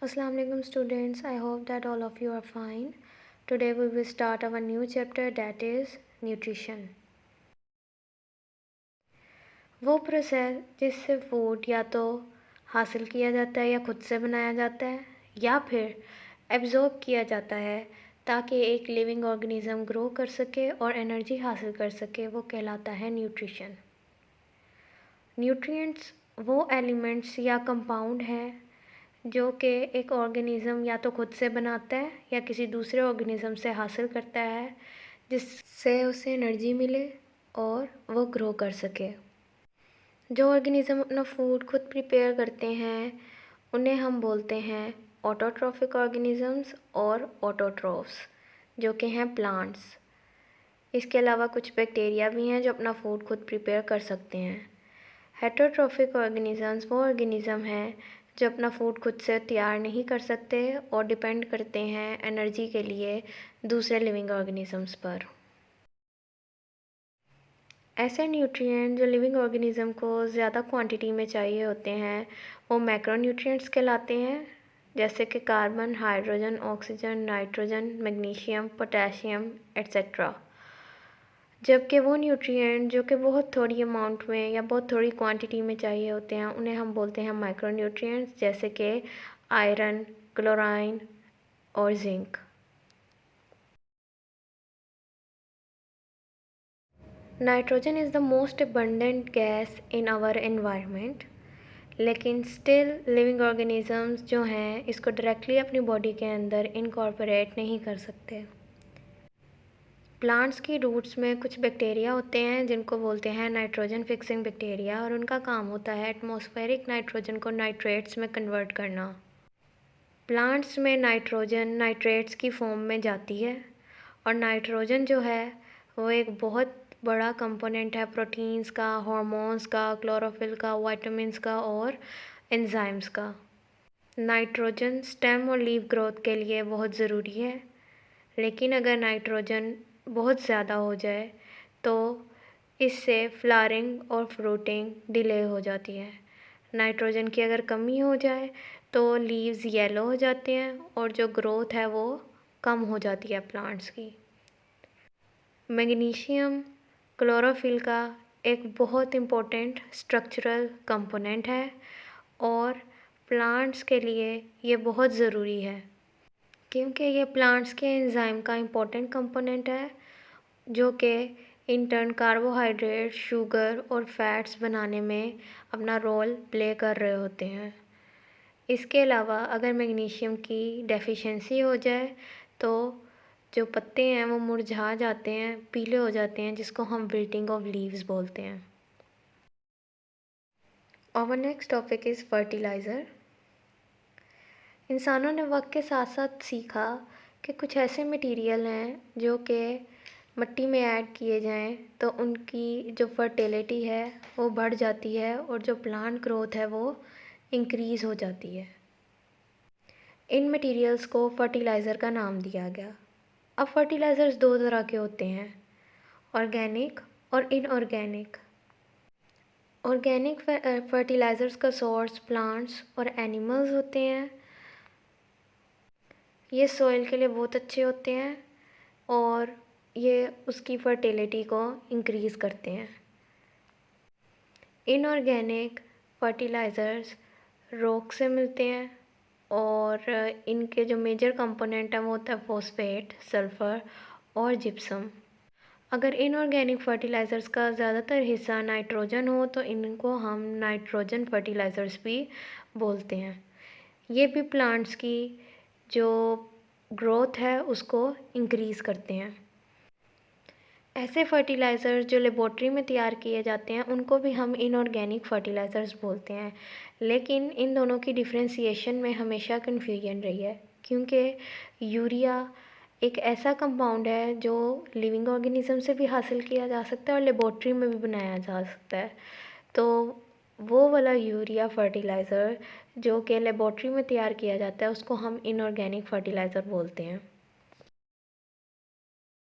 Assalamu alaikum students, I hope that all of you are fine. Today we will start our new chapter, that is nutrition. वो process जिससे food या तो हासिल किया जाता है या खुद से बनाया जाता है या फिर एब्जॉर्ब किया जाता है ताकि एक लिविंग ऑर्गेनिज्म ग्रो कर सके और एनर्जी हासिल कर सके, वो कहलाता है न्यूट्रिशन। न्यूट्रिएंट्स वो एलिमेंट्स या कंपाउंड हैं जो कि एक ऑर्गेनिज़म या तो खुद से बनाता है या किसी दूसरे ऑर्गेनिज़म से हासिल करता है, जिससे उसे एनर्जी मिले और वो ग्रो कर सके। जो ऑर्गेनिज़म अपना फूड खुद प्रिपेयर करते हैं उन्हें हम बोलते हैं ऑटोट्रॉफिक ऑर्गेनिज़म्स और ऑटोट्रोफ्स, जो कि हैं प्लांट्स। इसके अलावा कुछ बैक्टीरिया भी हैं जो अपना फूड खुद प्रिपेयर कर सकते हैं। हेटरोट्रॉफिक ऑर्गेनिज़म्स वो ऑर्गेनिज़म हैं जो अपना फूड खुद से तैयार नहीं कर सकते और डिपेंड करते हैं एनर्जी के लिए दूसरे लिविंग ऑर्गेनिज़म्स पर। ऐसे न्यूट्रिएंट जो लिविंग ऑर्गेनिज़म को ज़्यादा क्वांटिटी में चाहिए होते हैं वो मैक्रोन्यूट्रिएंट्स कहलाते हैं, जैसे कि carbon, hydrogen, oxygen, nitrogen, magnesium, potassium etcetera. जबकि वो न्यूट्रिएंट जो कि बहुत थोड़ी अमाउंट में या बहुत थोड़ी क्वांटिटी में चाहिए होते हैं उन्हें हम बोलते हैं माइक्रोन्यूट्रिएंट्स, जैसे कि आयरन, क्लोराइन और zinc. Nitrogen is the most abundant gas in our environment, लेकिन स्टिल लिविंग ऑर्गेनिजम्स जो हैं इसको डायरेक्टली अपनी बॉडी के अंदर इनकॉर्पोरेट नहीं कर सकते। प्लांट्स की रूट्स में कुछ बैक्टीरिया होते हैं जिनको बोलते हैं नाइट्रोजन फिक्सिंग बैक्टीरिया, और उनका काम होता है एटमॉस्फेरिक नाइट्रोजन को नाइट्रेट्स में कन्वर्ट करना। प्लांट्स में नाइट्रोजन नाइट्रेट्स की फॉर्म में जाती है, और नाइट्रोजन जो है वो एक बहुत बड़ा कंपोनेंट है प्रोटीन्स का, हार्मोन्स का, क्लोरोफिल का, विटामिन्स का और एंजाइम्स का। नाइट्रोजन स्टेम और लीफ ग्रोथ के लिए बहुत ज़रूरी है, लेकिन अगर नाइट्रोजन बहुत ज़्यादा हो जाए तो इससे फ्लावरिंग और फ्रूटिंग डिले हो जाती है। नाइट्रोजन की अगर कमी हो जाए तो लीव्स येलो हो जाते हैं और जो ग्रोथ है वो कम हो जाती है प्लांट्स की। मैग्नीशियम क्लोरोफिल का एक बहुत इम्पोर्टेंट स्ट्रक्चरल कंपोनेंट है और प्लांट्स के लिए ये बहुत ज़रूरी है, क्योंकि ये प्लांट्स के एंजाइम का इम्पोर्टेंट कंपोनेंट है जो कि इन टर्न कार्बोहाइड्रेट, शुगर और फैट्स बनाने में अपना रोल प्ले कर रहे होते हैं। इसके अलावा अगर मैग्नीशियम की डेफिशिएंसी हो जाए तो जो पत्ते हैं वो मुरझा जाते हैं, पीले हो जाते हैं, जिसको हम विल्टिंग ऑफ लीव्स बोलते हैं। Our next topic is fertiliser. इंसानों ने वक्त के साथ साथ सीखा कि कुछ ऐसे मटेरियल हैं जो कि मिट्टी में ऐड किए जाएं तो उनकी जो फर्टिलिटी है वो बढ़ जाती है और जो प्लांट ग्रोथ है वो इंक्रीज़ हो जाती है। इन मटेरियल्स को फर्टिलाइज़र का नाम दिया गया। अब फर्टिलाइज़र्स दो तरह के होते हैं, ऑर्गेनिक और इनऑर्गेनिक। ऑर्गेनिक फर्टिलाइज़र्स का सोर्स प्लांट्स और एनिमल्स होते हैं। ये सॉइल के लिए बहुत अच्छे होते हैं और ये उसकी फर्टिलिटी को इंक्रीज़ करते हैं। इनऑर्गेनिक फर्टिलाइज़र्स रॉक से मिलते हैं और इनके जो मेजर कंपोनेंट हैं वो होता है फॉस्फेट, सल्फ़र और जिप्सम। अगर इनऑर्गेनिक फर्टिलाइज़र्स का ज़्यादातर हिस्सा नाइट्रोजन हो तो इनको हम नाइट्रोजन फर्टिलाइज़र्स भी बोलते हैं। ये भी प्लांट्स की जो ग्रोथ है उसको इंक्रीज़ करते हैं। ऐसे फर्टिलाइज़र्स जो लेबॉर्ट्री में तैयार किए जाते हैं उनको भी हम इनऑर्गेनिक फर्टिलाइज़र्स बोलते हैं, लेकिन इन दोनों की डिफ्रेंसिएशन में हमेशा कन्फ्यूजन रही है, क्योंकि यूरिया एक ऐसा कंपाउंड है जो लिविंग ऑर्गेनिज्म से भी हासिल किया जा सकता है और लेबॉर्ट्री में भी बनाया जा सकता है। तो वो वाला यूरिया फर्टिलाइज़र जो कि लेबॉर्ट्री में तैयार किया जाता है उसको हम इनऑर्गेनिक फर्टिलाइज़र बोलते हैं।